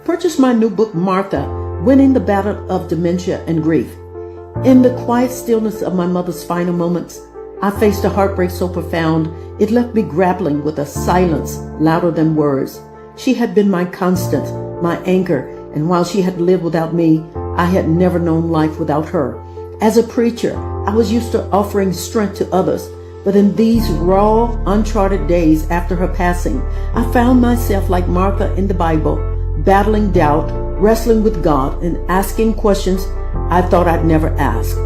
Purchase my new book, Martha, Winning the Battle of Dementia and Grief. In the quiet stillness of my mother's final moments, I faced a heartbreak so profound, it left me grappling with a silence louder than words. She had been my constant, my anchor, and while she had lived without me, I had never known life without her. As a preacher, I was used to offering strength to others, but in these raw, uncharted days after her passing, I found myself like Martha in the Bible, battling doubt, wrestling with God, and asking questions I thought I'd never ask.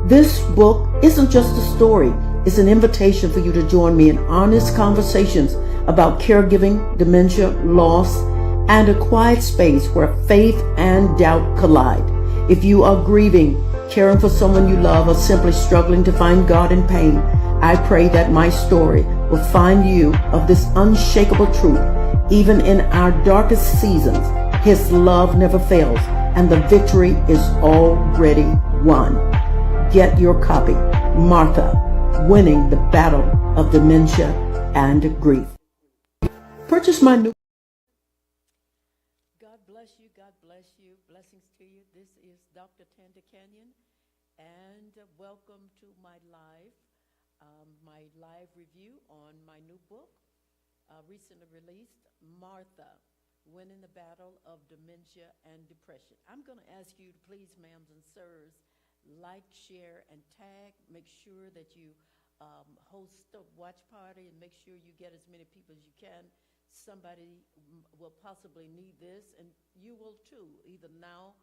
This book isn't just a story, it's an invitation for you to join me in honest conversations about caregiving, dementia, loss, and a quiet space where faith and doubt collide. If you are grieving, caring for someone you love, or simply struggling to find God in pain, I pray that my story will find you of this unshakable truth. Even in our darkest seasons, His love never fails, and the victory is already won. Get your copy, Martha, Winning the Battle of Dementia and Grief. Purchase my new... God bless you. God bless you. Blessings to you. This is Dr. Tanda Canion, and welcome to my live review on my new book, recently released, Martha, Winning the Battle of Dementia and Depression. I'm going to ask you to please, ma'ams and sirs, like, share, and tag. Make sure that you host a watch party and make sure you get as many people as you can. Somebody will possibly need this, and you will too, either now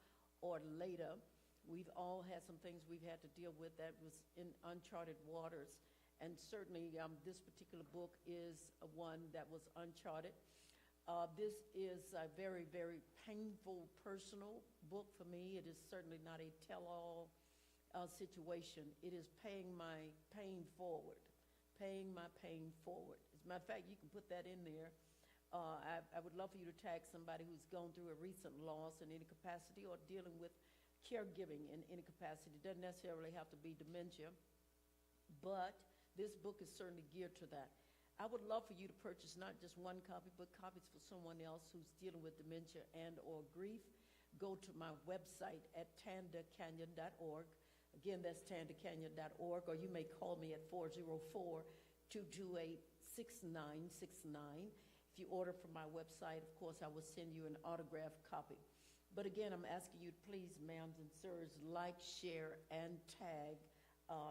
or later. We've all had some things we've had to deal with that was in uncharted waters, and certainly this particular book is one that was uncharted. This is a very, very painful, personal book for me. It is certainly not a tell-all situation. It is paying my pain forward, paying my pain forward. As a matter of fact, you can put that in there. I would love for you to tag somebody who's gone through a recent loss in any capacity or dealing with caregiving in any capacity. It doesn't necessarily have to be dementia, but this book is certainly geared to that. I would love for you to purchase not just one copy, but copies for someone else who's dealing with dementia and or grief. Go to my website at tandacanion.org. Again, that's tandacanion.org, or you may call me at 404-228-6969. If you order from my website, of course, I will send you an autographed copy. But again, I'm asking you to please, ma'ams and sirs, like, share, and tag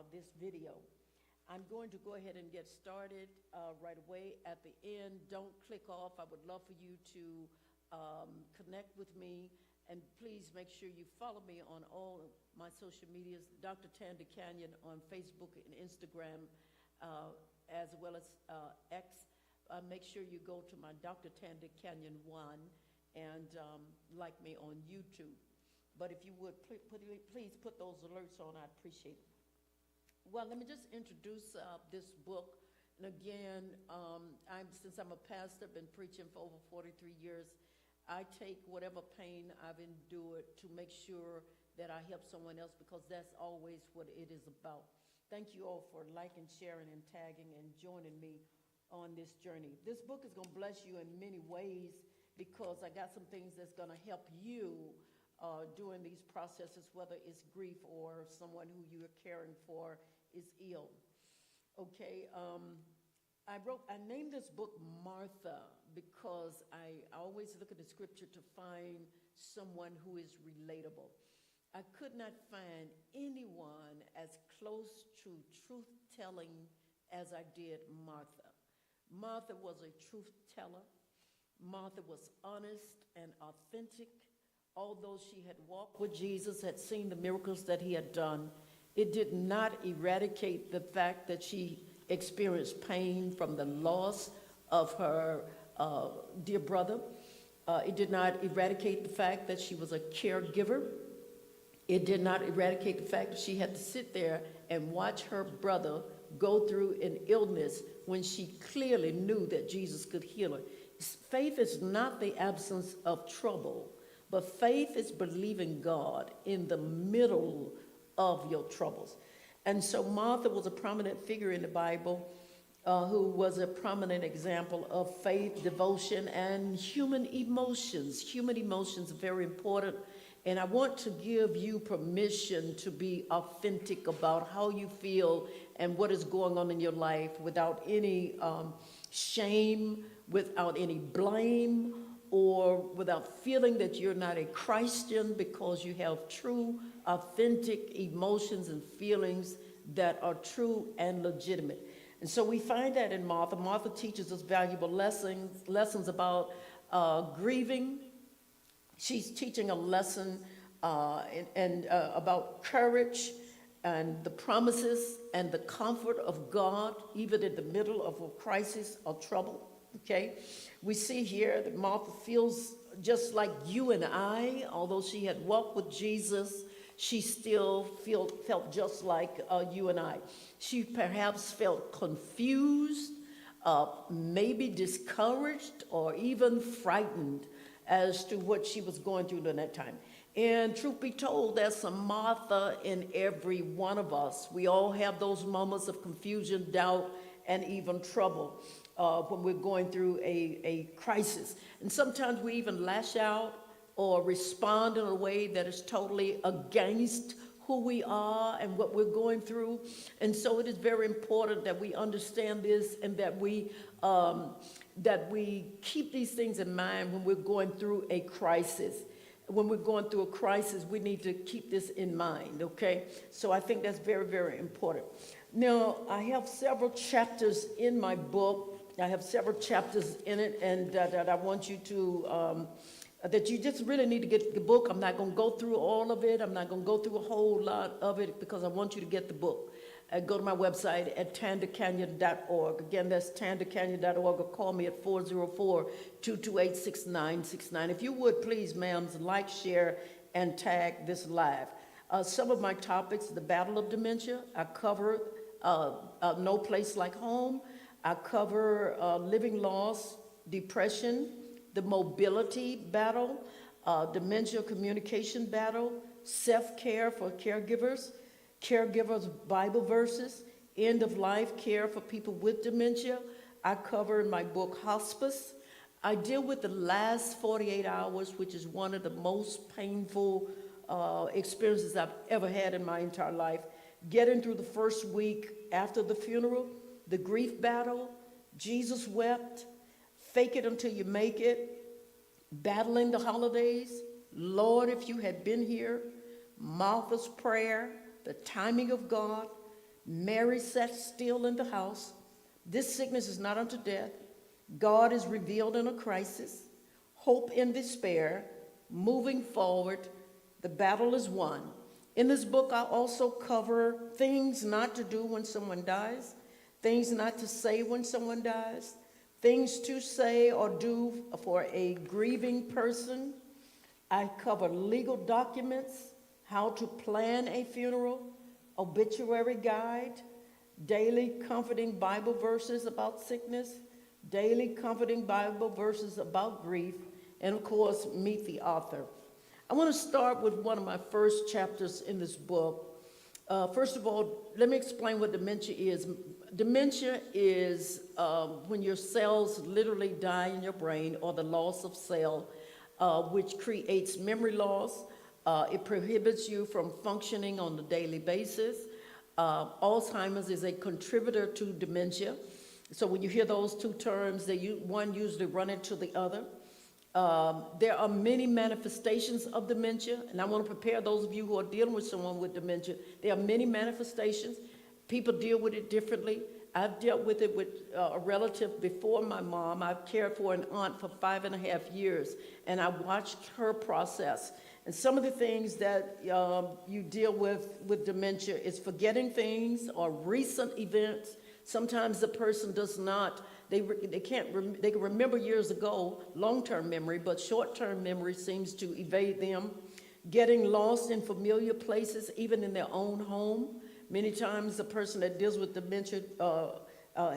this video. I'm going to go ahead and get started right away. At the end, don't click off. I would love for you to connect with me, and please make sure you follow me on all of my social medias, Dr. Tanda Canion on Facebook and Instagram, as well as X. Make sure you go to my Dr. Tanda Canion 1 and like me on YouTube. But if you would, please put those alerts on. I appreciate it. Well, let me just introduce this book. And again, since I'm a pastor, been preaching for over 43 years, I take whatever pain I've endured to make sure that I help someone else, because that's always what it is about. Thank you all for liking, sharing, and tagging and joining me on this journey. This book is going to bless you in many ways, because I got some things that's going to help you during these processes, whether it's grief or someone who you are caring for is ill. Okay, I named this book Martha because I always look at the scripture to find someone who is relatable. I could not find anyone as close to truth-telling as I did Martha. Martha was a truth teller. Martha was honest and authentic. Although she had walked with Jesus, had seen the miracles that he had done, it did not eradicate the fact that she experienced pain from the loss of her dear brother. It did not eradicate the fact that she was a caregiver. It did not eradicate the fact that she had to sit there and watch her brother go through an illness when she clearly knew that Jesus could heal her. Faith is not the absence of trouble, but faith is believing God in the middle of your troubles. And so Martha was a prominent figure in the Bible. who was a prominent example of faith, devotion, and human emotions. Human emotions are very important, and I want to give you permission to be authentic about how you feel and what is going on in your life without any shame, without any blame, or without feeling that you're not a Christian, because you have true, authentic emotions and feelings that are true and legitimate. And so we find that in Martha. Martha teaches us valuable lessons about grieving. She's teaching a lesson about courage and the promises and the comfort of God, even in the middle of a crisis or trouble, okay? We see here that Martha feels just like you and I. Although she had walked with Jesus, she still felt just like you and I. She perhaps felt confused, maybe discouraged, or even frightened as to what she was going through during that time. And truth be told, there's a Martha in every one of us. We all have those moments of confusion, doubt, and even trouble when we're going through a crisis. And sometimes we even lash out or respond in a way that is totally against who we are and what we're going through. And so it is very important that we understand this, and that we keep these things in mind when we're going through a crisis. When we're going through a crisis, we need to keep this in mind, okay? So I think that's very, very important. Now, I have several chapters in my book. I have several chapters in it, and that I want you to that you just really need to get the book. I'm not going to go through all of it. I'm not going to go through a whole lot of it, because I want you to get the book. Go to my website at tandacanion.org. Again, that's tandacanion.org, or call me at 404-228-6969. If you would, please, ma'am, like, share, and tag this live. Some of my topics: the battle of dementia. I cover No Place Like Home. I cover living loss, depression, the mobility battle, dementia communication battle, self-care for caregivers, caregivers Bible verses, end-of-life care for people with dementia. I cover in my book hospice. I deal with the last 48 hours, which is one of the most painful experiences I've ever had in my entire life. Getting through the first week after the funeral, the grief battle, Jesus wept, fake it until you make it, battling the holidays, Lord, if you had been here, Martha's prayer, the timing of God, Mary sat still in the house, this sickness is not unto death, God is revealed in a crisis, hope in despair, moving forward, the battle is won. In this book, I also cover things not to do when someone dies, things not to say when someone dies, things to say or do for a grieving person. I cover legal documents, how to plan a funeral, obituary guide, daily comforting Bible verses about sickness, daily comforting Bible verses about grief, and of course, meet the author. I want to start with one of my first chapters in this book. First of all, let me explain what dementia is. Dementia is when your cells literally die in your brain, or the loss of cell, which creates memory loss. It prohibits you from functioning on a daily basis. Alzheimer's is a contributor to dementia. So when you hear those two terms, one usually run into the other. There are many manifestations of dementia, and I want to prepare those of you who are dealing with someone with dementia. There are many manifestations. People deal with it differently. I've dealt with it with a relative before my mom. I've cared for an aunt for 5.5 years, and I watched her process. And some of the things that you deal with dementia is forgetting things or recent events. Sometimes the person does not, they can remember years ago, long-term memory, but short-term memory seems to evade them. Getting lost in familiar places, even in their own home. Many times the person that deals with dementia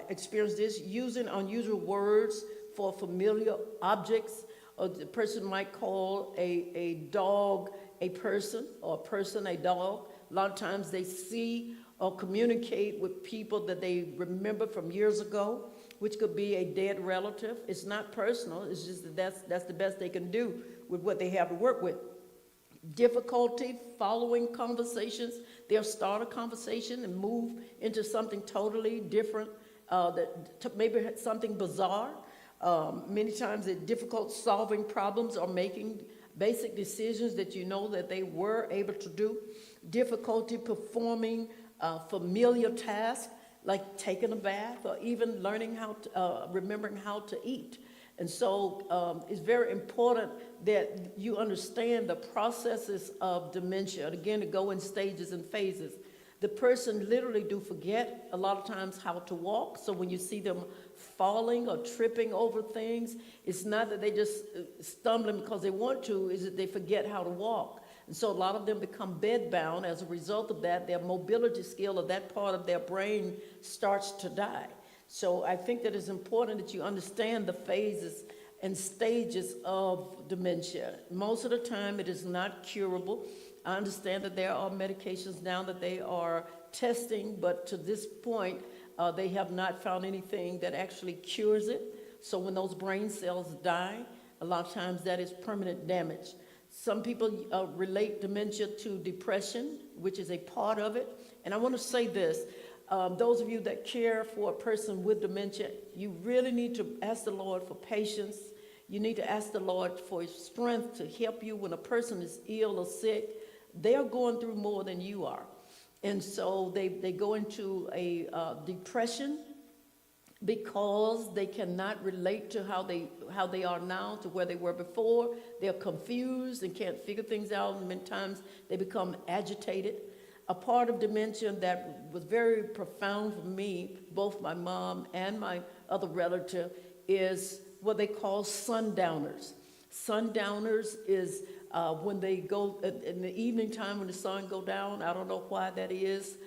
experiences this, using unusual words for familiar objects. The person might call a dog a person, or a person a dog. A lot of times they see or communicate with people that they remember from years ago, which could be a dead relative. It's not personal. It's just that that's the best they can do with what they have to work with. Difficulty following conversations. They'll start a conversation and move into something totally different, maybe something bizarre. Many times it's difficult solving problems or making basic decisions that you know that they were able to do. Difficulty performing familiar tasks like taking a bath or even learning how to, remembering how to eat. And so it's very important that you understand the processes of dementia. Again, to go in stages and phases. The person literally do forget a lot of times how to walk. So when you see them falling or tripping over things, it's not that they just stumbling because they want to, is that they forget how to walk. And so a lot of them become bedbound. As a result of that, their mobility skill of that part of their brain starts to die. So I think that it's important that you understand the phases and stages of dementia. Most of the time, it is not curable. I understand that there are medications now that they are testing, but to this point, they have not found anything that actually cures it. So when those brain cells die, a lot of times that is permanent damage. Some people relate dementia to depression, which is a part of it. And I want to say this. Those of you that care for a person with dementia, you really need to ask the Lord for patience. You need to ask the Lord for his strength to help you when a person is ill or sick. They are going through more than you are. And so they go into a depression because they cannot relate to how they are now to where they were before. They're confused and can't figure things out. And many times they become agitated. A part of dementia that was very profound for me, both my mom and my other relative, is what they call sundowners. Sundowners is when they go in the evening time when the sun go down. I don't know why that is,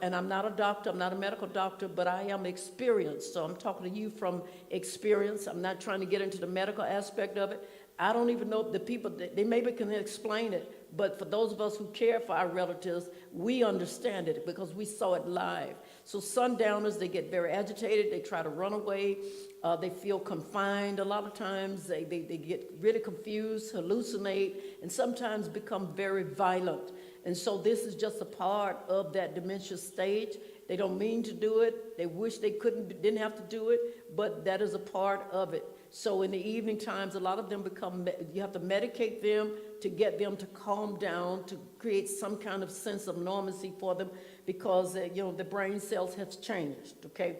and I'm not a doctor, I'm not a medical doctor, but I am experienced. So I'm talking to you from experience. I'm not trying to get into the medical aspect of it. I don't even know if the people, they maybe can explain it, but for those of us who care for our relatives, we understand it because we saw it live. So sundowners, they get very agitated, they try to run away, they feel confined a lot of times, they get really confused, hallucinate, and sometimes become very violent. And so this is just a part of that dementia stage. They don't mean to do it, they wish they didn't have to do it, but that is a part of it. So in the evening times, a lot of them you have to medicate them to get them to calm down, to create some kind of sense of normalcy for them because, the brain cells have changed, okay?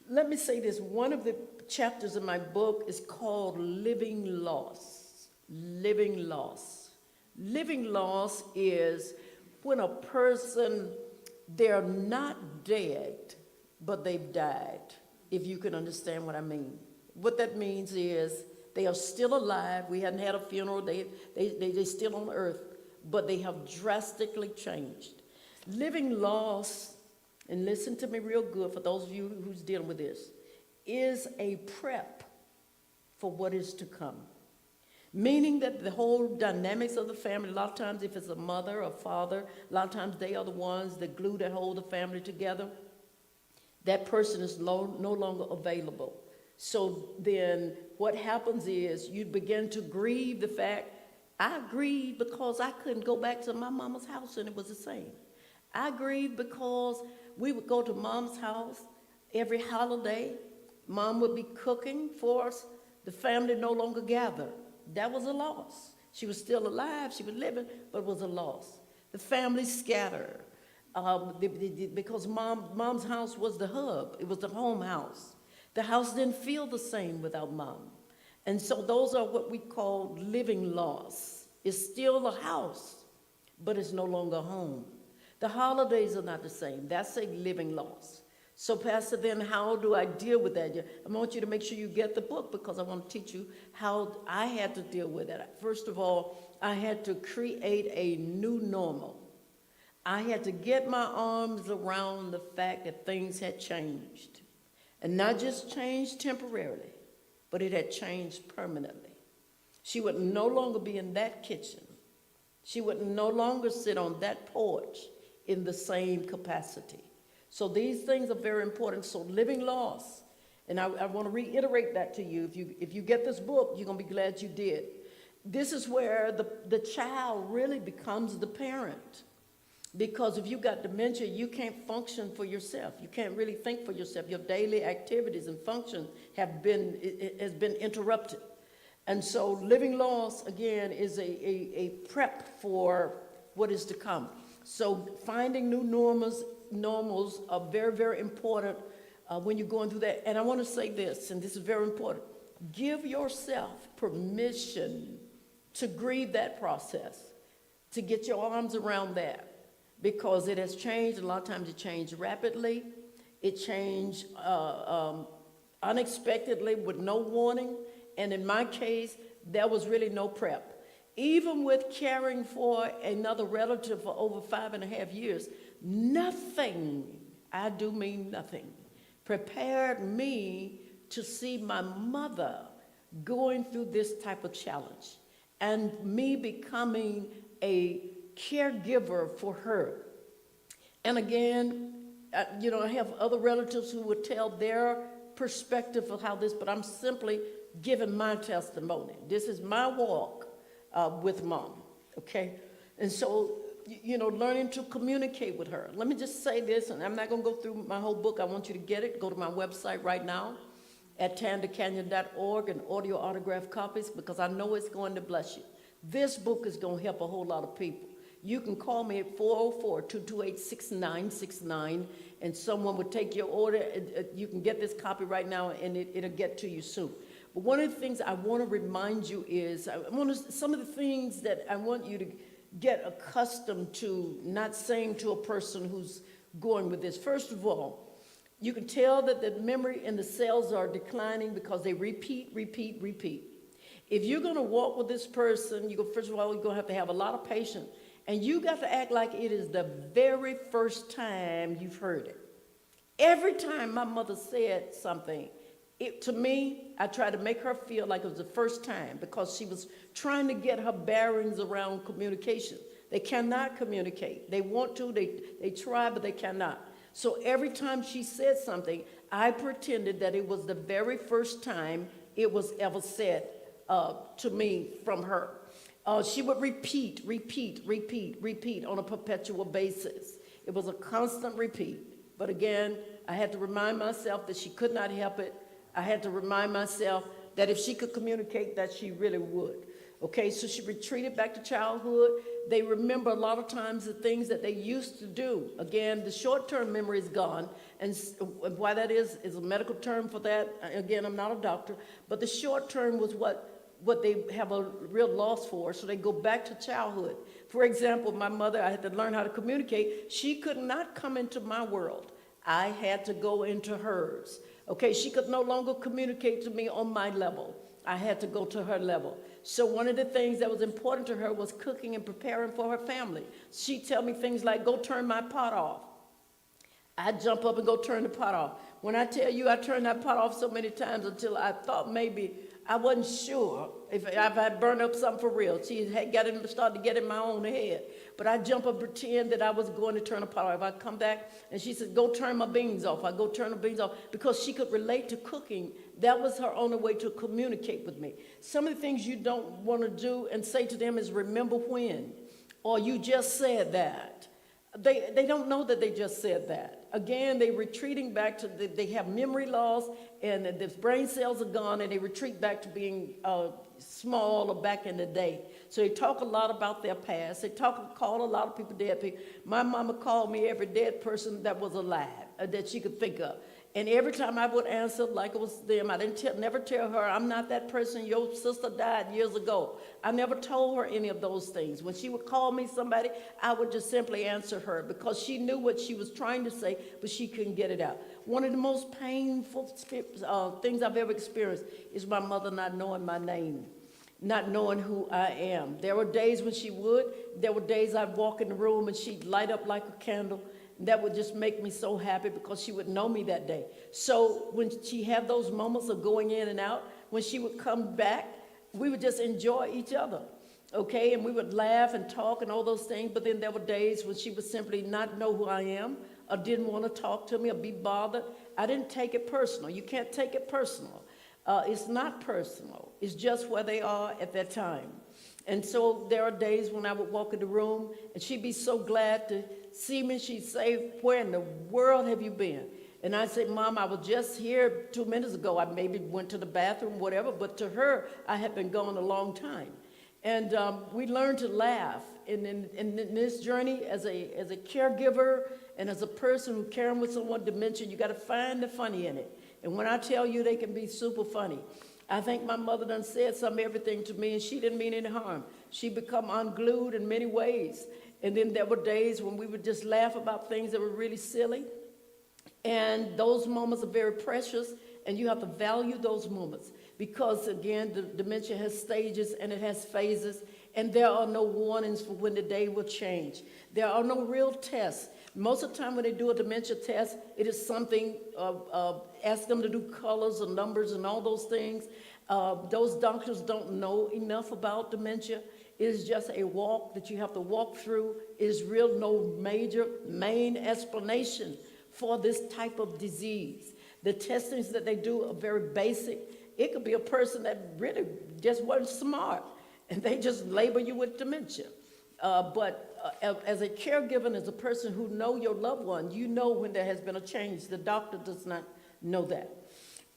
Let me say this. One of the chapters in my book is called Living Loss. Living Loss. Living loss is when a person, they're not dead, but they've died, if you can understand what I mean. What that means is they are still alive. We hadn't had a funeral. They're still on earth, but they have drastically changed. Living loss, and listen to me real good for those of you who's dealing with this, is a prep for what is to come. Meaning that the whole dynamics of the family, a lot of times if it's a mother or father, a lot of times they are the ones that glue that hold the family together. That person is no longer available. So then what happens is you begin to grieve the fact, I grieve because I couldn't go back to my mama's house and it was the same. I grieve because we would go to mom's house every holiday. Mom would be cooking for us. The family no longer gathered. That was a loss. She was still alive, she was living, but it was a loss. The family scattered because mom's house was the hub. It was the home house. The house didn't feel the same without mom. And so those are what we call living loss. It's still a house, but it's no longer home. The holidays are not the same. That's a living loss. So Pastor, then how do I deal with that? I want you to make sure you get the book because I want to teach you how I had to deal with it. First of all, I had to create a new normal. I had to get my arms around the fact that things had changed. And not just changed temporarily, but it had changed permanently. She would no longer be in that kitchen. She would no longer sit on that porch in the same capacity. So these things are very important. So living loss, and I want to reiterate that to you. If you get this book, you're going to be glad you did. This is where the child really becomes the parent. Because if you got dementia, you can't function for yourself. You can't really think for yourself. Your daily activities and functions has been interrupted. And so living loss, again, is a prep for what is to come. So finding new normals are very, very important when you're going through that. And I want to say this, and this is very important. Give yourself permission to grieve that process, to get your arms around that. Because it has changed. A lot of times it changed rapidly. It changed unexpectedly with no warning. And in my case, there was really no prep. Even with caring for another relative for over 5.5 years, nothing, I do mean nothing, prepared me to see my mother going through this type of challenge and me becoming a caregiver for her. And again, I have other relatives who would tell their perspective of how this, but I'm simply giving my testimony. This is my walk with Mom, okay? And so, learning to communicate with her. Let me just say this, and I'm not going to go through my whole book. I want you to get it. Go to my website right now at tandacanion.org and order your autographed copies, because I know it's going to bless you. This book is going to help a whole lot of people. You can call me at 404-228-6969, and someone will take your order. You can get this copy right now, and it'll get to you soon. But one of the things I want to remind you is, some of the things that I want you to get accustomed to not saying to a person who's going with this. First of all, you can tell that the memory and the cells are declining because they repeat. If you're going to walk with this person, first of all, you're going to have a lot of patience. And you got to act like it is the very first time you've heard it. Every time my mother said something, to me, I tried to make her feel like it was the first time, because she was trying to get her bearings around communication. They cannot communicate. They want to, they try, but they cannot. So every time she said something, I pretended that it was the very first time it was ever said to me from her. She would repeat on a perpetual basis. It was a constant repeat. But again, I had to remind myself that she could not help it. I had to remind myself that if she could communicate, that she really would. Okay, so she retreated back to childhood. They remember a lot of times the things that they used to do. Again, the short-term memory is gone. And why that is a medical term for that. Again, I'm not a doctor. But the short-term was what they have a real loss for, so they go back to childhood. For example, my mother, I had to learn how to communicate. She could not come into my world. I had to go into hers. Okay, she could no longer communicate to me on my level. I had to go to her level. So one of the things that was important to her was cooking and preparing for her family. She'd tell me things like, go turn my pot off. I'd jump up and go turn the pot off. When I tell you I turned that pot off so many times until I thought maybe I wasn't sure if I'd burned up something for real. She had started to get in my own head. But I'd jump up and pretend that I was going to turn a pot off. I'd come back and she said, go turn my beans off. I'd go turn the beans off, because she could relate to cooking. That was her only way to communicate with me. Some of the things you don't want to do and say to them is remember when, or you just said that. They don't know that they just said that. Again, they're retreating back to, they have memory loss, and the brain cells are gone, and they retreat back to being small or back in the day. So they talk a lot about their past. They call a lot of people dead people. My mama called me every dead person that was alive that she could think of. And every time I would answer like it was them, I didn't never tell her, I'm not that person, your sister died years ago. I never told her any of those things. When she would call me somebody, I would just simply answer her, because she knew what she was trying to say, but she couldn't get it out. One of the most painful things I've ever experienced is my mother not knowing my name, not knowing who I am. There were days when she would. There were days I'd walk in the room and she'd light up like a candle. That would just make me so happy, because she would know me that day. So when she had those moments of going in and out, when she would come back, we would just enjoy each other. okay? And we would laugh and talk and all those things, but then there were days when she would simply not know who I am or didn't want to talk to me or be bothered. I didn't take it personal. You can't take it personal. It's not personal. It's just where they are at that time. And so there are days when I would walk in the room and she'd be so glad to see me. She'd say, "Where in the world have you been?" And I'd say, "Mom, I was just here 2 minutes ago. I maybe went to the bathroom, whatever." But to her, I had been gone a long time. And we learned to laugh. And in this journey, as a caregiver and as a person who's caring with someone with dementia, you got to find the funny in it. And when I tell you, they can be super funny. I think my mother done said everything to me, and she didn't mean any harm. She become unglued in many ways. And then there were days when we would just laugh about things that were really silly. And those moments are very precious, and you have to value those moments. Because, again, the dementia has stages and it has phases, and there are no warnings for when the day will change. There are no real tests. Most of the time when they do a dementia test, it is something, ask them to do colors and numbers and all those things. Those doctors don't know enough about dementia. It is just a walk that you have to walk through. It is real no major main explanation for this type of disease. The testings that they do are very basic. It could be a person that really just wasn't smart, and they just label you with dementia. But as a caregiver and as a person who know your loved one, you know when there has been a change. The doctor does not know that.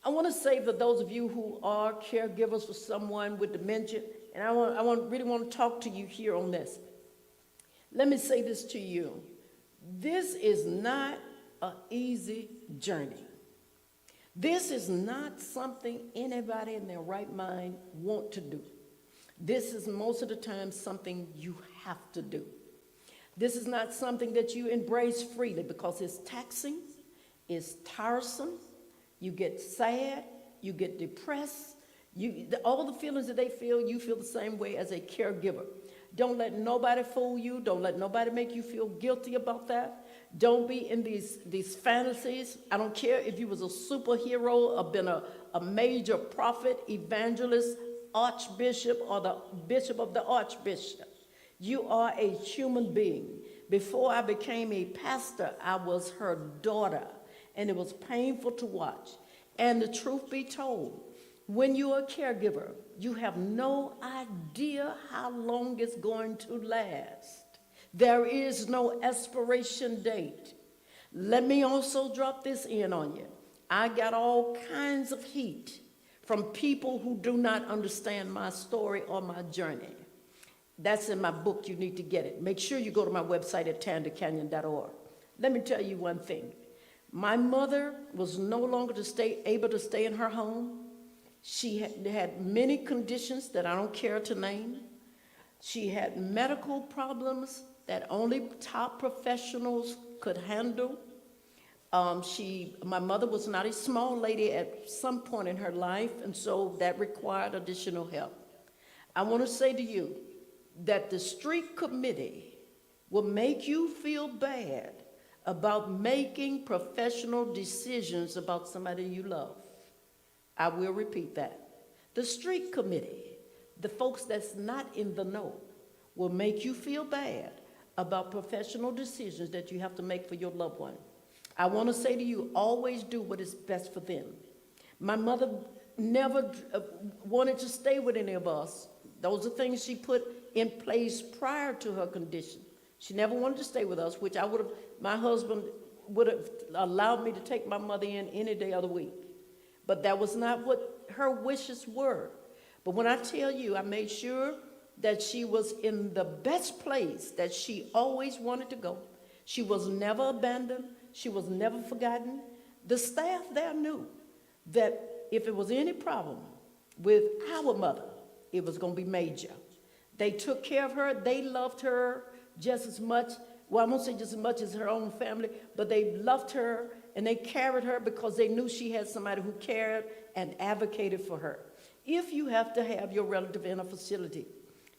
I want to say for those of you who are caregivers for someone with dementia, and I really want to talk to you here on this. Let me say this to you. This is not an easy journey. This is not something anybody in their right mind want to do. This is most of the time something you have to do. This is not something that you embrace freely because it's taxing, it's tiresome, you get sad, you get depressed, all the feelings that they feel, you feel the same way as a caregiver. Don't let nobody fool you. Don't let nobody make you feel guilty about that. Don't be in these fantasies. I don't care if you was a superhero or been a major prophet, evangelist, archbishop, or the bishop of the archbishop. You are a human being. Before I became a pastor, I was her daughter, and it was painful to watch. And the truth be told, when you're a caregiver, you have no idea how long it's going to last. There is no expiration date. Let me also drop this in on you. I got all kinds of heat from people who do not understand my story or my journey. That's in my book. You need to get it. Make sure you go to my website at tandacanion.org. Let me tell you one thing. My mother was no longer able to stay in her home. She had many conditions that I don't care to name. She had medical problems that only top professionals could handle. My mother was not a small lady at some point in her life, and so that required additional help. I want to say to you that the street committee will make you feel bad about making professional decisions about somebody you love. I will repeat that. The street committee, the folks that's not in the know, will make you feel bad about professional decisions that you have to make for your loved one. I want to say to you, always do what is best for them. My mother never wanted to stay with any of us. Those are things she put in place prior to her condition. She never wanted to stay with us, which my husband would have allowed me to take my mother in any day of the week. But that was not what her wishes were. But when I tell you, I made sure that she was in the best place that she always wanted to go. She was never abandoned. She was never forgotten. The staff there knew that if it was any problem with our mother, it was going to be major. They took care of her. They loved her just as much. Well, I won't say just as much as her own family, but they loved her and they carried her because they knew she had somebody who cared and advocated for her. If you have to have your relative in a facility,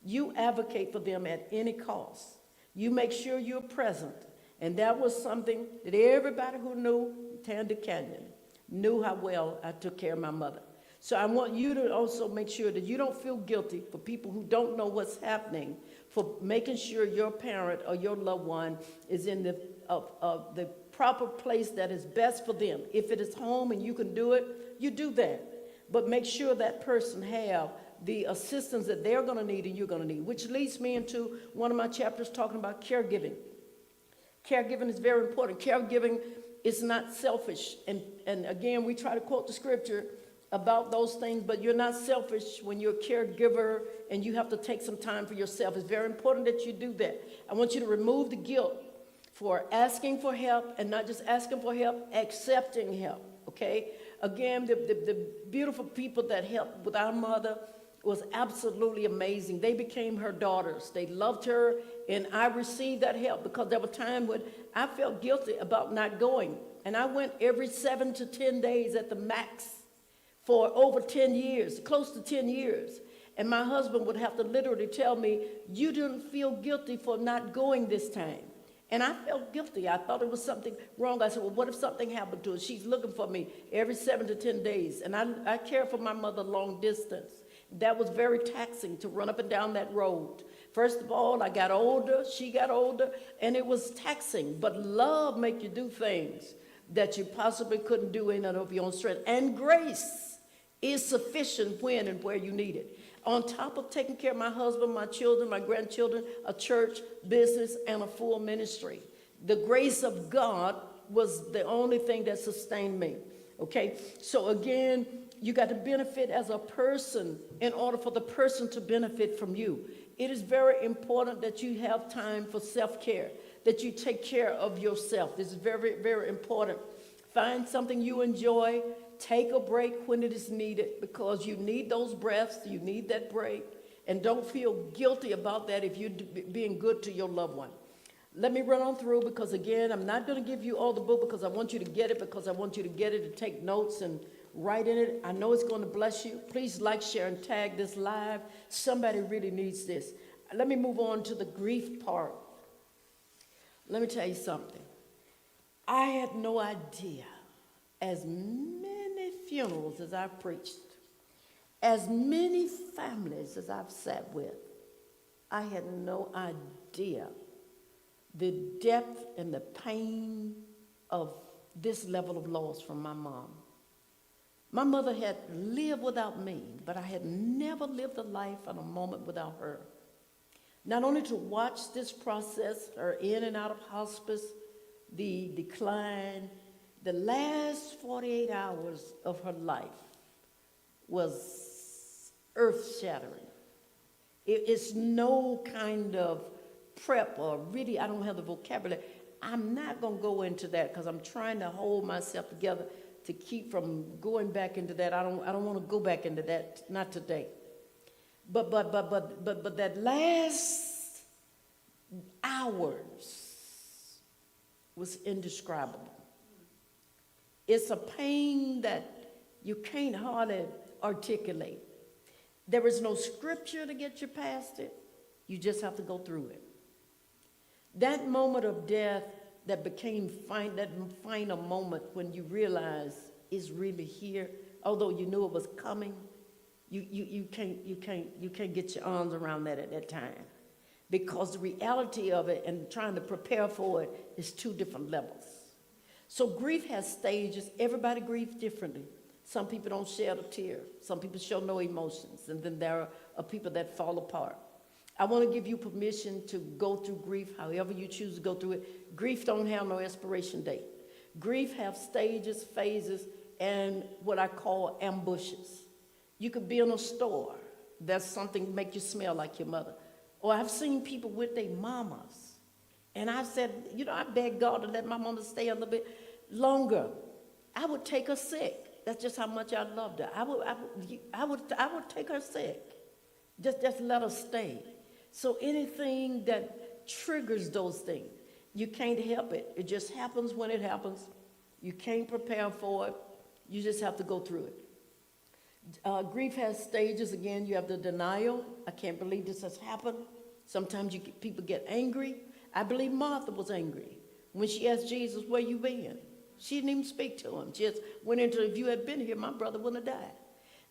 you advocate for them at any cost. You make sure you're present. And that was something that everybody who knew Tanda Canion knew how well I took care of my mother. So I want you to also make sure that you don't feel guilty for people who don't know what's happening, for making sure your parent or your loved one is in the proper place that is best for them. If it is home and you can do it, you do that. But make sure that person have the assistance that they're going to need and you're going to need, which leads me into one of my chapters talking about caregiving. Caregiving is very important. Caregiving is not selfish. And again, we try to quote the scripture about those things, but you're not selfish when you're a caregiver and you have to take some time for yourself. It's very important that you do that. I want you to remove the guilt for asking for help, and not just asking for help, accepting help, okay? Again, the beautiful people that helped with our mother was absolutely amazing. They became her daughters. They loved her, and I received that help because there were times when I felt guilty about not going. And I went every 7 to 10 days at the max for over 10 years, close to 10 years. And my husband would have to literally tell me, you didn't feel guilty for not going this time. And I felt guilty. I thought it was something wrong. I said, well, what if something happened to her? She's looking for me every 7 to 10 days. And I cared for my mother long distance. That was very taxing to run up and down that road. First of all, I got older, she got older, and it was taxing. But love make you do things that you possibly couldn't do in and of your own strength. And grace is sufficient when and where you need it. On top of taking care of my husband, my children, my grandchildren, a church, business, and a full ministry. The grace of God was the only thing that sustained me, okay? So again, you got to benefit as a person in order for the person to benefit from you. It is very important that you have time for self-care, that you take care of yourself. This is very, very important. Find something you enjoy. Take a break when it is needed because you need those breaths. You need that break. And don't feel guilty about that if you're being good to your loved one. Let me run on through because, again, I'm not going to give you all the book because I want you to get it, because I want you to get it and take notes and write in it. I know it's going to bless you. Please like, share, and tag this live. Somebody really needs this. Let me move on to the grief part. Let me tell you something. I had no idea, as many funerals as I've preached, as many families as I've sat with, I had no idea the depth and the pain of this level of loss from my mom. My mother had lived without me, but I had never lived a life and a moment without her. Not only to watch this process, her in and out of hospice, the decline, the last 48 hours of her life was earth-shattering. It's no kind of prep or really, I don't have the vocabulary. I'm not going to go into that because I'm trying to hold myself together to keep from going back into that. I don't want to go back into that, not today. But that last hours was indescribable. It's a pain that you can't hardly articulate. There is no scripture to get you past it. You just have to go through it. That moment of death that became that final moment when you realize it's really here, although you knew it was coming, you can't get your arms around that at that time, because the reality of it and trying to prepare for it is two different levels. So grief has stages. Everybody grieves differently. Some people don't shed a tear. Some people show no emotions, and then there are people that fall apart. I want to give you permission to go through grief however you choose to go through it. Grief don't have no expiration date. Grief have stages, phases, and what I call ambushes. You could be in a store. There's something make you smell like your mother. Or I've seen people with their mamas. And I said, I begged God to let my mama stay a little bit longer. I would take her sick. That's just how much I loved her. I would take her sick. Just let her stay. So anything that triggers those things, you can't help it. It just happens when it happens. You can't prepare for it. You just have to go through it. Grief has stages. Again, you have the denial. I can't believe this has happened. Sometimes people get angry. I believe Martha was angry when she asked Jesus, where you been? She didn't even speak to him. She just went into, if you had been here, my brother wouldn't have died.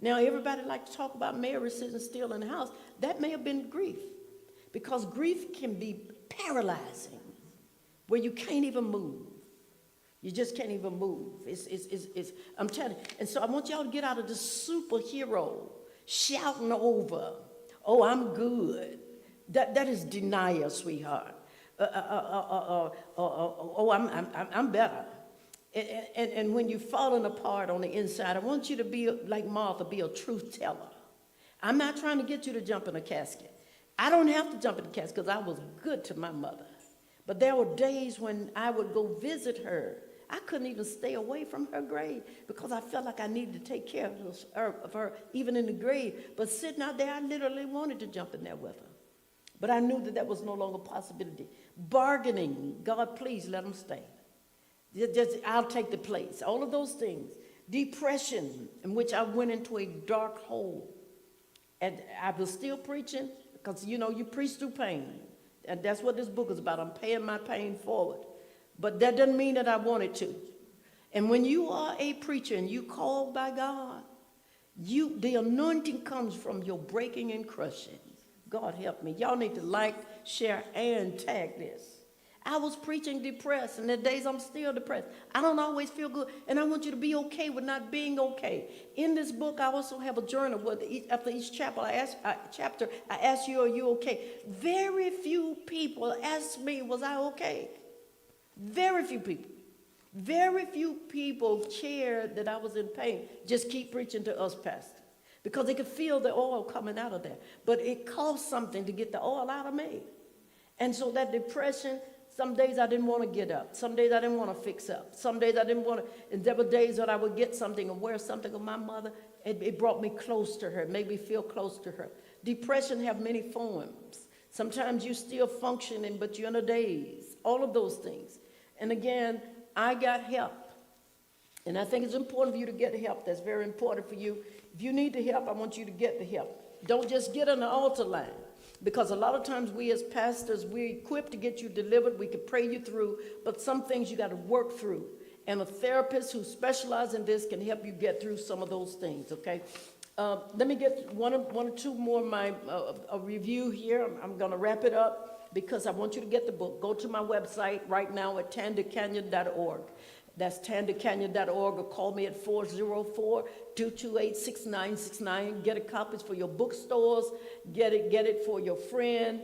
Now, everybody like to talk about Mary sitting still in the house. That may have been grief, because grief can be paralyzing, where you can't even move. You just can't even move. I'm telling you. And so I want y'all to get out of this superhero shouting over, oh, I'm good. That is denial, sweetheart. Oh, I'm better. And when you're falling apart on the inside, I want you to be like Martha, be a truth teller. I'm not trying to get you to jump in a casket. I don't have to jump in the casket because I was good to my mother. But there were days when I would go visit her. I couldn't even stay away from her grave because I felt like I needed to take care of her even in the grave. But sitting out there, I literally wanted to jump in there with her. But I knew that that was no longer a possibility. Bargaining, God, please let them stay. I'll take the place. All of those things. Depression, in which I went into a dark hole. And I was still preaching because, you know, you preach through pain. And that's what this book is about. I'm paying my pain forward. But that doesn't mean that I wanted to. And when you are a preacher and you called by God, the anointing comes from your breaking and crushing. God help me. Y'all need to like, share, and tag this. I was preaching depressed, and there are days I'm still depressed. I don't always feel good, and I want you to be okay with not being okay. In this book, I also have a journal where after each chapter, I ask you, are you okay? Very few people ask me, was I okay? Very few people. Very few people cared that I was in pain. Just keep preaching to us, Pastor. Because they could feel the oil coming out of there. But it cost something to get the oil out of me. And so that depression, some days I didn't want to get up. Some days I didn't want to fix up. Some days I didn't want to. And there were days that I would get something and wear something of my mother. It brought me close to her, made me feel close to her. Depression have many forms. Sometimes you're still functioning, but you're in a daze. All of those things. And again, I got help. And I think it's important for you to get help. That's very important for you. If you need the help, I want you to get the help. Don't just get on the altar line. Because a lot of times we as pastors, we're equipped to get you delivered. We can pray you through. But some things you got to work through. And a therapist who specializes in this can help you get through some of those things, okay? Let me get one or two more of my a review here. I'm going to wrap it up because I want you to get the book. Go to my website right now at tandacanion.org. That's tandacanion.org, or call me at 404-228-6969. Get a copies for your bookstores. Get it for your friend.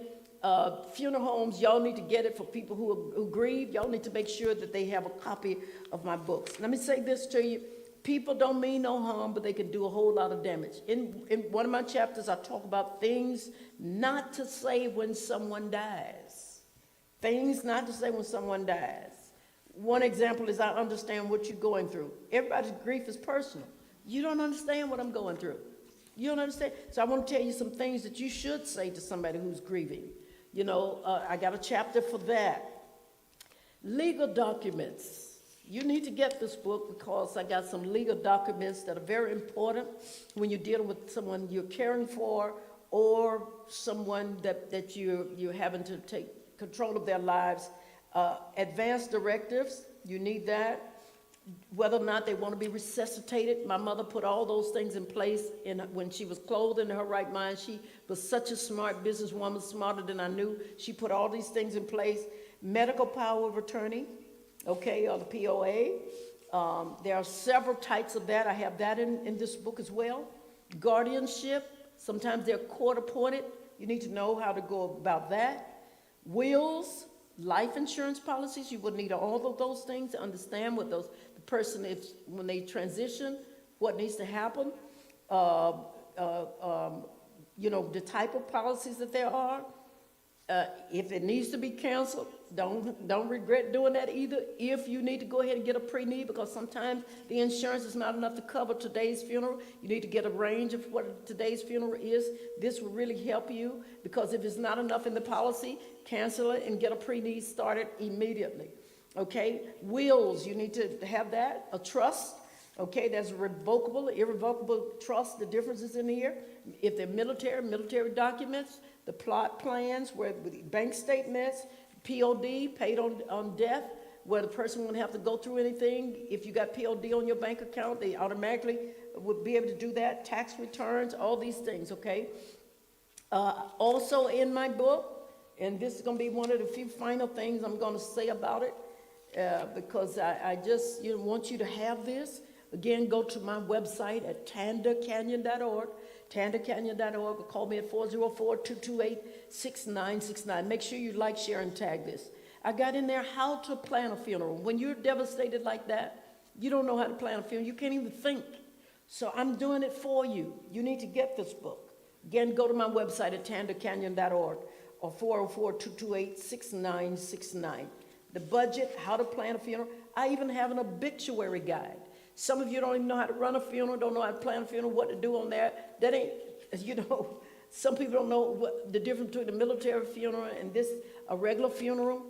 Funeral homes, y'all need to get it for people who grieve. Y'all need to make sure that they have a copy of my books. Let me say this to you. People don't mean no harm, but they can do a whole lot of damage. In one of my chapters, I talk about things not to say when someone dies. Things not to say when someone dies. One example is I understand what you're going through. Everybody's grief is personal. You don't understand what I'm going through. You don't understand. So I want to tell you some things that you should say to somebody who's grieving. You know, I got a chapter for that. Legal documents. You need to get this book because I got some legal documents that are very important when you're dealing with someone you're caring for or someone that you're having to take control of their lives. Advanced directives, you need that. Whether or not they want to be resuscitated. My mother put all those things in place when she was clothed in her right mind. She was such a smart businesswoman, smarter than I knew. She put all these things in place. Medical power of attorney, okay, or the POA. There are several types of that. I have that in this book as well. Guardianship, sometimes they're court appointed. You need to know how to go about that. Wills, life insurance policies, you would need all of those things to understand what the person is when they transition, what needs to happen, you know, the type of policies that there are. If it needs to be canceled, don't regret doing that either. If you need to go ahead and get a pre-need, because sometimes the insurance is not enough to cover today's funeral, you need to get a range of what today's funeral is. This will really help you, because if it's not enough in the policy, cancel it and get a pre-need started immediately. Okay, wills, you need to have that. A trust, okay, that's revocable, irrevocable trust. The difference is in here. If they're military documents, the plot plans, where bank statements, POD, paid on death, where the person won't have to go through anything. If you got POD on your bank account, they automatically would be able to do that, tax returns, all these things, okay? Also in my book, and this is going to be one of the few final things I'm going to say about it, because I just want you to have this. Again, go to my website at tandacanion.org, tandacanion.org, or call me at 404-228-6969. Make sure you like, share, and tag this. I got in there how to plan a funeral. When you're devastated like that, you don't know how to plan a funeral. You can't even think. So I'm doing it for you. You need to get this book. Again, go to my website at tandacanion.org or 404-228-6969. The budget, how to plan a funeral. I even have an obituary guide. Some of you don't even know how to run a funeral, don't know how to plan a funeral, what to do on that. That ain't, some people don't know what the difference between a military funeral and this, a regular funeral.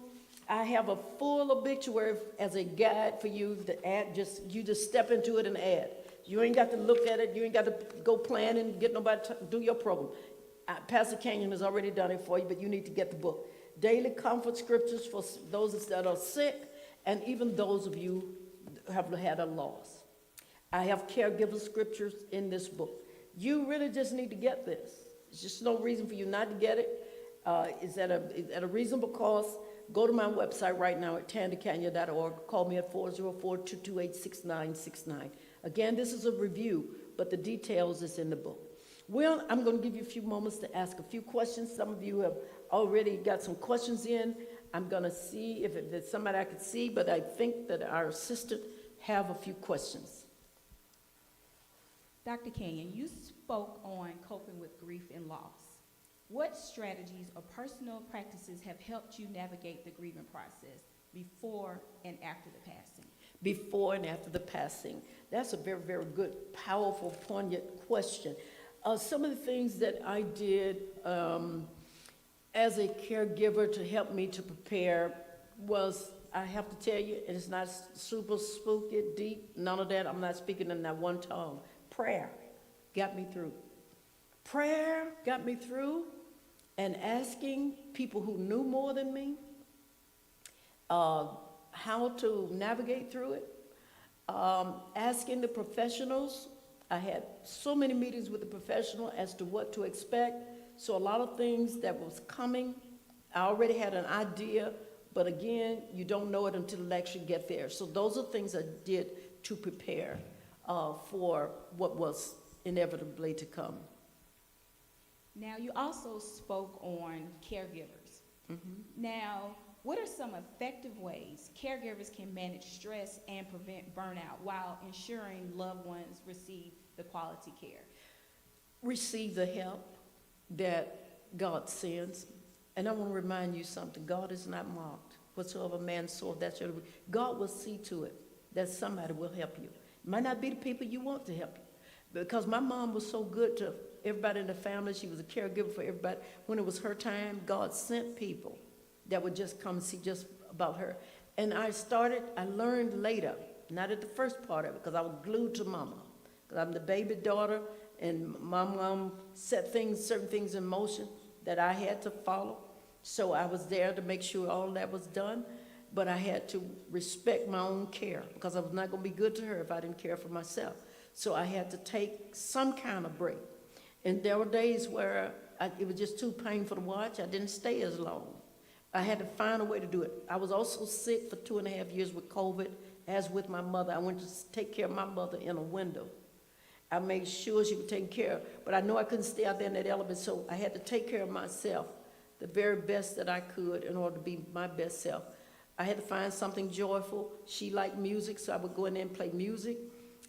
I have a full obituary as a guide for you to add. You just step into it and add. You ain't got to look at it. You ain't got to go plan and get nobody to do your program. Pastor Canion has already done it for you, but you need to get the book. Daily comfort scriptures for those that are sick and even those of you who have had a loss. I have caregiver scriptures in this book. You really just need to get this. There's just no reason for you not to get it. It's at a reasonable cost. Go to my website right now at tandacanion.org. Call me at 404-228-6969. Again, this is a review, but the details is in the book. Well, I'm going to give you a few moments to ask a few questions. Some of you have already got some questions in. I'm going to see if there's somebody I could see, but I think that our assistant have a few questions. Dr. Canion, you spoke on coping with grief and loss. What strategies or personal practices have helped you navigate the grieving process before and after the passing? Before and after the passing. That's a very, very good, powerful, poignant question. Some of the things that I did as a caregiver to help me to prepare was, I have to tell you, it's not super spooky, deep, none of that. I'm not speaking in that one tongue. Prayer got me through. Prayer got me through, and asking people who knew more than me how to navigate through it. Asking the professionals. I had so many meetings with the professional as to what to expect. So a lot of things that was coming, I already had an idea, but again, you don't know it until it actually get there. So those are things I did to prepare for what was inevitably to come. Now, you also spoke on caregivers. Mm-hmm. Now, what are some effective ways caregivers can manage stress and prevent burnout while ensuring loved ones receive the quality care? Receive the help that God sends. And I want to remind you something. God is not mocked. Whatsoever man soweth, that shall reap. God will see to it that somebody will help you. It might not be the people you want to help you. Because my mom was so good to everybody in the family. She was a caregiver for everybody. When it was her time, God sent people that would just come see just about her. And I learned later, not at the first part of it, because I was glued to mama. Because I'm the baby daughter, and my mom set certain things in motion that I had to follow. So I was there to make sure all that was done. But I had to respect my own care, because I was not going to be good to her if I didn't care for myself. So I had to take some kind of break. And there were days where it was just too painful to watch. I didn't stay as long. I had to find a way to do it. I was also sick for 2.5 years with COVID, as with my mother. I went to take care of my mother in a window. I made sure she was taken care of. But I know I couldn't stay out there in that element, so I had to take care of myself the very best that I could in order to be my best self. I had to find something joyful. She liked music, so I would go in there and play music.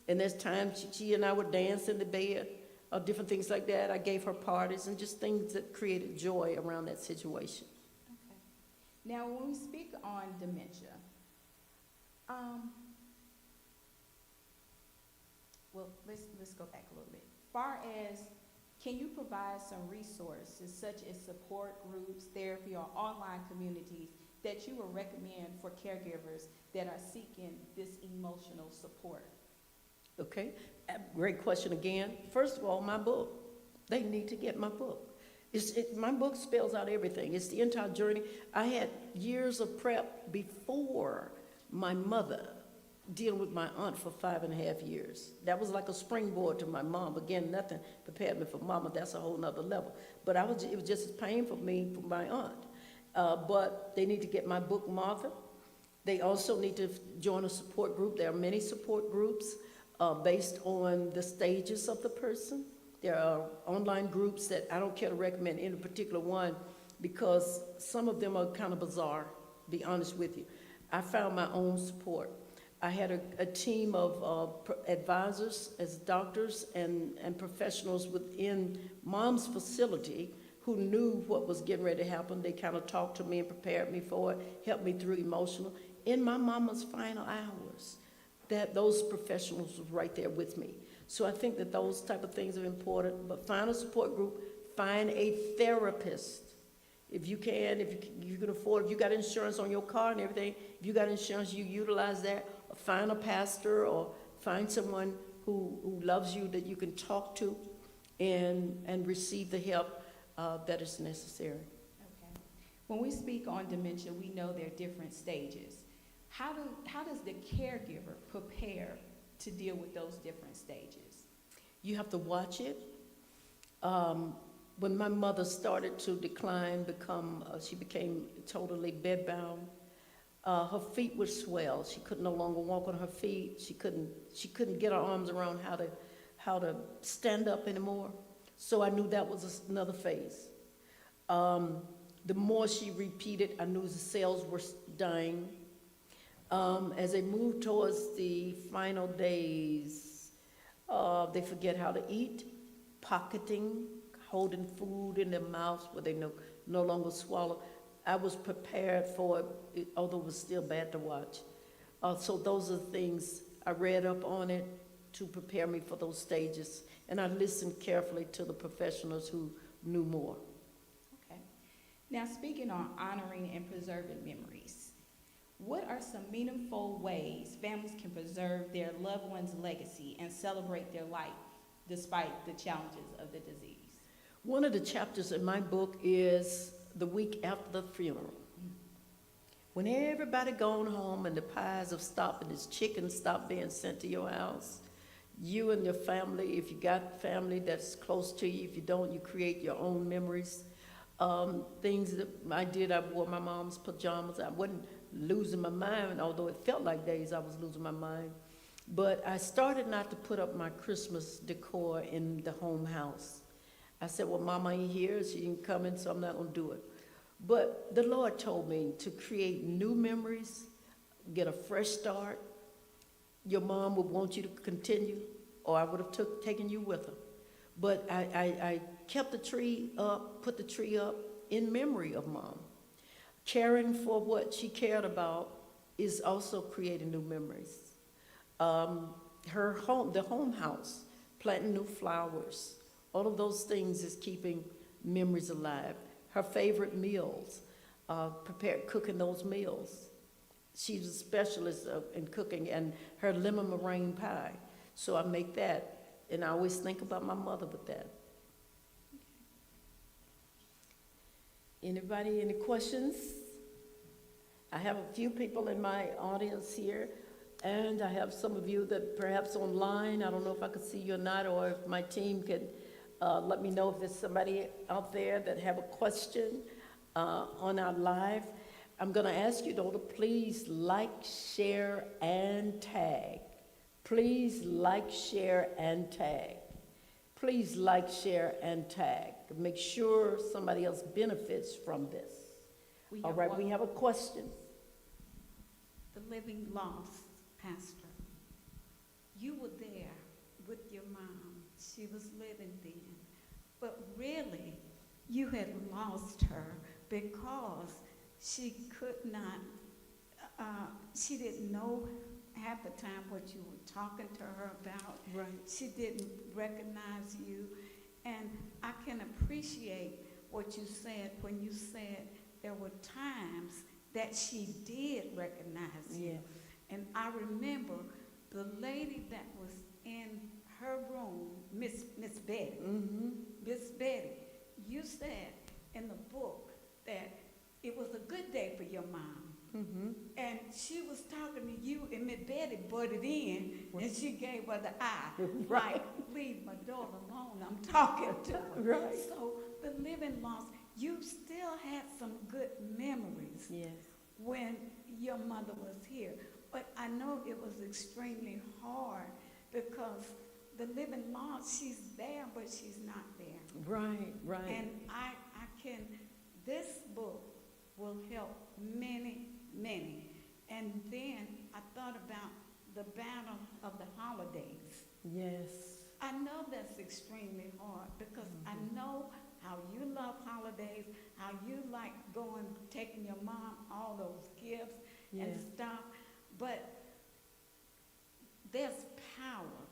And there's times she and I would dance in the bed, or different things like that. I gave her parties and just things that created joy around that situation. Okay. Now, when we speak on dementia, well, let's go back a little bit. Far as, can you provide some resources such as support groups, therapy, or online communities that you would recommend for caregivers that are seeking this emotional support? Okay, great question again. First of all, my book. They need to get my book. My book spells out everything. It's the entire journey. I had years of prep before my mother dealing with my aunt for 5.5 years. That was like a springboard to my mom. Again, nothing prepared me for mama. That's a whole nother level. But it was just as painful for me for my aunt. But they need to get my book, Martha. They also need to join a support group. There are many support groups based on the stages of the person. There are online groups that I don't care to recommend any particular one because some of them are kind of bizarre, to be honest with you. I found my own support. I had a team of advisors as doctors and professionals within mom's facility who knew what was getting ready to happen. They kind of talked to me and prepared me for it, helped me through emotional. In my mama's final hours, those professionals was right there with me. So I think that those type of things are important, but find a support group, find a therapist. If you can, if you can afford, if you got insurance on your car and everything, if you got insurance, you utilize that. Or find a pastor or find someone who loves you that you can talk to and receive the help that is necessary. Okay. When we speak on dementia, we know there are different stages. How does the caregiver prepare to deal with those different stages? You have to watch it. When my mother started to decline, she became totally bedbound. Her feet would swell. She could no longer walk on her feet. She couldn't get her arms around how to stand up anymore. So I knew that was another phase. The more she repeated, I knew the cells were dying. As they moved towards the final days, they forget how to eat, pocketing, holding food in their mouths where they no longer swallow. I was prepared for it, although it was still bad to watch. So those are the things I read up on it to prepare me for those stages. And I listened carefully to the professionals who knew more. Okay. Now, speaking on honoring and preserving memories, what are some meaningful ways families can preserve their loved one's legacy and celebrate their life despite the challenges of the disease? One of the chapters in my book is the week after the funeral. When everybody gone home and the pies have stopped and this chicken stopped being sent to your house, you and your family, if you got family that's close to you, if you don't, you create your own memories. Things that I did, I wore my mom's pajamas. I wasn't losing my mind, although it felt like days I was losing my mind. But I started not to put up my Christmas decor in the home house. I said, well, Mama ain't here, she ain't coming, so I'm not gonna do it. But the Lord told me to create new memories, get a fresh start. Your mom would want you to continue, or I would have taken you with her. But I kept the tree up, put the tree up in memory of Mom. Caring for what she cared about is also creating new memories. Her home, the home house, planting new flowers, all of those things is keeping memories alive. Her favorite meals, cooking those meals. She's a specialist in cooking, and her lemon meringue pie. So I make that, and I always think about my mother with that. Anybody, any questions? I have a few people in my audience here, and I have some of you that perhaps online. I don't know if I could see you or not, or if my team could let me know if there's somebody out there that have a question on our live. I'm going to ask you, though, to please like, share, and tag. Please like, share, and tag. Please like, share, and tag. Make sure somebody else benefits from this. All right, we have a question. The living lost, Pastor. You were there with your mom. She was living then. But really, you had lost her because she could not, she didn't know half the time what you were talking to her about. Right. She didn't recognize you. And I can appreciate what you said when you said there were times that she did recognize you. Yes. And I remember the lady that was in her room, Miss Betty. Mm-hmm. Miss Betty, you said in the book that it was a good day for your mom And she was talking to you, and Miss Betty butted in, and she gave her the eye. Right. Like, leave my daughter alone, I'm talking to her. Right. So the living lost, you still had some good memories Yes. when your mother was here. But I know it was extremely hard because the living lost, she's there, but she's not there. Right, right. And I can, this book will help many, many. And then I thought about the battle of the holidays. Yes. I know that's extremely hard because I know how you love holidays, how you like going, taking your mom all those gifts and Yes. stuff. But there's power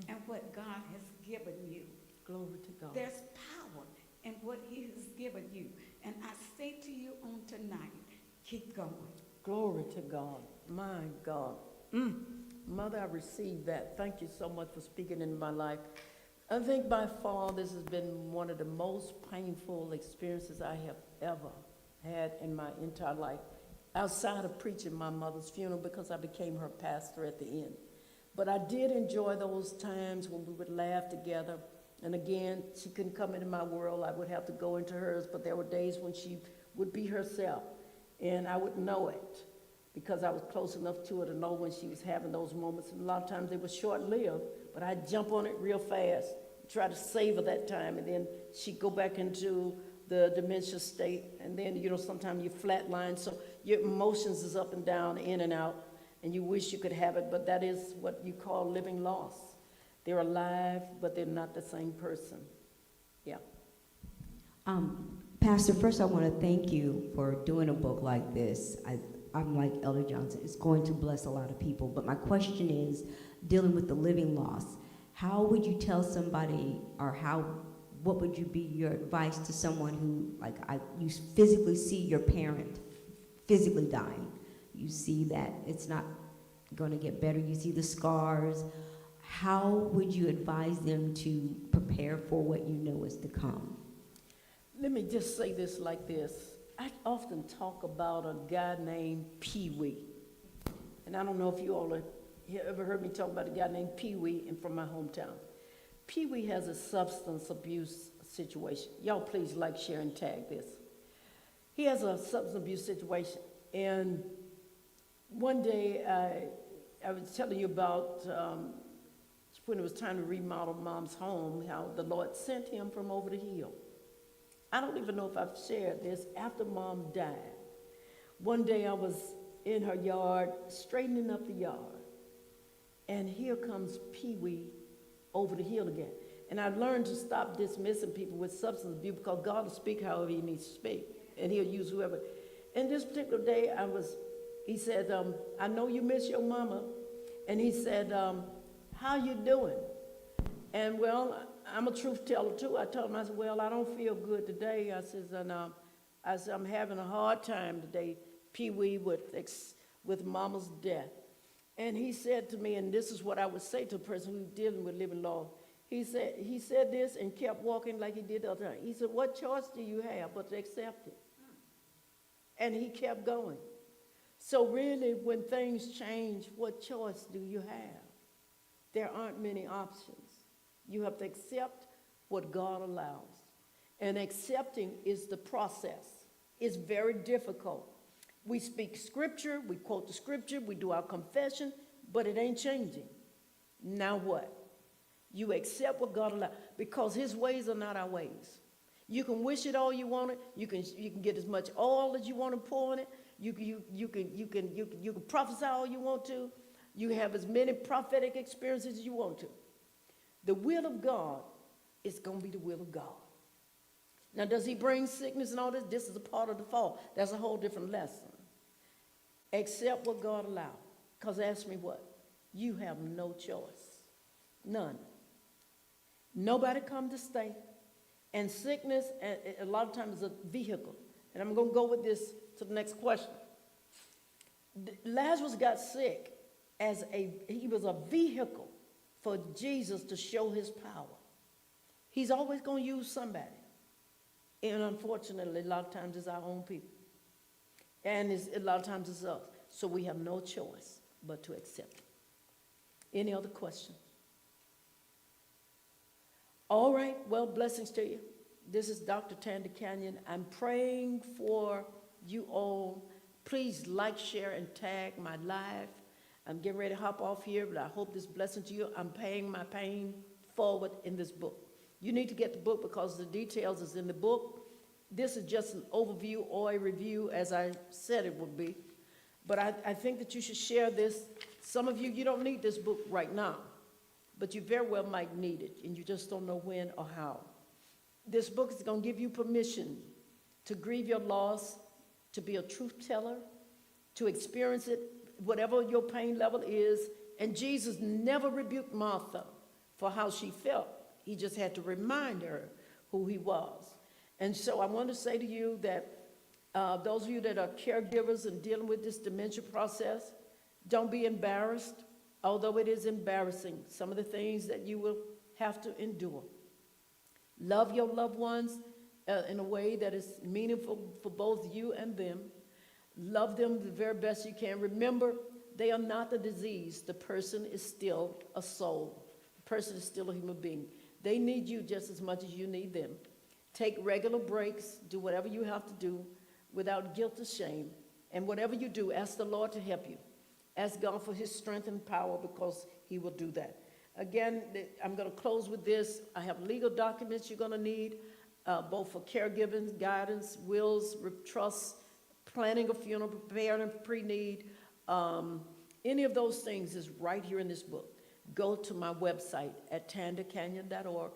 in what God has given you. Glory to God. There's power in what he has given you. And I say to you on tonight, keep going. Glory to God. My God. Mother, I received that. Thank you so much for speaking into my life. I think by far this has been one of the most painful experiences I have ever had in my entire life, outside of preaching my mother's funeral, because I became her pastor at the end. But I did enjoy those times when we would laugh together. And again, she couldn't come into my world. I would have to go into hers. But there were days when she would be herself, and I would know it because I was close enough to her to know when she was having those moments. And a lot of times they were short-lived, but I'd jump on it real fast, try to savor that time, and then she'd go back into the dementia state. And then, you know, sometimes you flatline, so your emotions is up and down, in and out, and you wish you could have it, but that is what you call living loss. They're alive, but they're not the same person. Yeah. Pastor, first I want to thank you for doing a book like this. I'm like Elder Johnson. It's going to bless a lot of people. But my question is, dealing with the living loss, how would you tell somebody, or what would you be your advice to someone who, you physically see your parent physically dying. You see that it's not going to get better. You see the scars. How would you advise them to prepare for what you know is to come? Let me just say this like this. I often talk about a guy named Pee-wee. And I don't know if you all have ever heard me talk about a guy named Pee-wee and from my hometown. Pee-wee has a substance abuse situation. Y'all please like, share, and tag this. He has a substance abuse situation. And one day I was telling you about when it was time to remodel Mom's home, how the Lord sent him from over the hill. I don't even know if I've shared this. After Mom died, one day I was in her yard, straightening up the yard, and here comes Pee-wee over the hill again. And I learned to stop dismissing people with substance abuse, because God will speak however he needs to speak, and he'll use whoever. And this particular day, he said, I know you miss your mama. And he said, how you doing? And well, I'm a truth teller too. I told him, I said, well, I don't feel good today. I said, I'm having a hard time today, Pee-wee, with mama's death. And he said to me, and this is what I would say to a person who's dealing with living loss. He said this and kept walking like he did the other time. He said, what choice do you have but to accept it? And he kept going. So really, when things change, what choice do you have? There aren't many options. You have to accept what God allows. And accepting is the process. It's very difficult. We speak scripture, we quote the scripture, we do our confession, but it ain't changing. Now what? You accept what God allows, because his ways are not our ways. You can wish it all you want it. You can get as much oil as you want to pour on it. You can prophesy all you want to. You have as many prophetic experiences as you want to. The will of God is going to be the will of God. Now, does he bring sickness and all this? This is a part of the fall. That's a whole different lesson. Accept what God allows. Because ask me what? You have no choice. None. Nobody come to stay. And sickness, a lot of times, is a vehicle. And I'm going to go with this to the next question. Lazarus got sick he was a vehicle for Jesus to show his power. He's always going to use somebody. And unfortunately, a lot of times it's our own people. And a lot of times it's us. So we have no choice but to accept it. Any other questions? All right, well, blessings to you. This is Dr. Tanda Canion. I'm praying for you all. Please like, share, and tag my live. I'm getting ready to hop off here, but I hope this blessing to you. I'm paying my pain forward in this book. You need to get the book because the details is in the book. This is just an overview or a review, as I said it would be. But I think that you should share this. Some of you don't need this book right now, but you very well might need it, and you just don't know when or how. This book is going to give you permission to grieve your loss, to be a truth teller, to experience it, whatever your pain level is. And Jesus never rebuked Martha for how she felt. He just had to remind her who he was. And so I want to say to you that those of you that are caregivers and dealing with this dementia process, don't be embarrassed, although it is embarrassing, some of the things that you will have to endure. Love your loved ones in a way that is meaningful for both you and them. Love them the very best you can. Remember, they are not the disease. The person is still a soul. The person is still a human being. They need you just as much as you need them. Take regular breaks. Do whatever you have to do without guilt or shame. And whatever you do, ask the Lord to help you. Ask God for his strength and power, because he will do that. Again, I'm going to close with this. I have legal documents you're going to need, both for caregiving, guidance, wills, trusts, planning a funeral, preparing a pre-need. Any of those things is right here in this book. Go to my website at tandacanion.org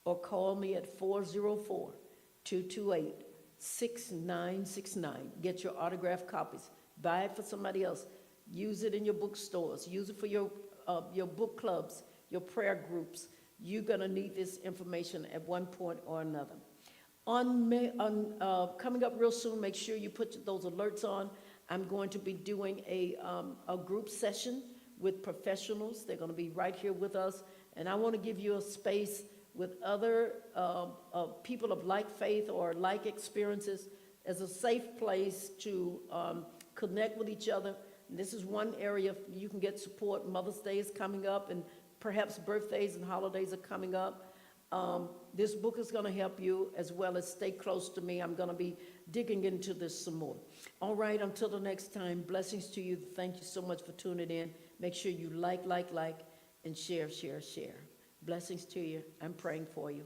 or call me at 404-228-6969. Get your autographed copies. Buy it for somebody else. Use it in your bookstores. Use it for your book clubs, your prayer groups. You're going to need this information at one point or another. Coming up real soon, make sure you put those alerts on. I'm going to be doing a group session with professionals. They're going to be right here with us. And I want to give you a space with other people of like faith or like experiences as a safe place to connect with each other. And this is one area you can get support. Mother's Day is coming up, and perhaps birthdays and holidays are coming up. This book is going to help you, as well as stay close to me. I'm going to be digging into this some more. All right, until the next time, blessings to you. Thank you so much for tuning in. Make sure you like, and share. Blessings to you. I'm praying for you.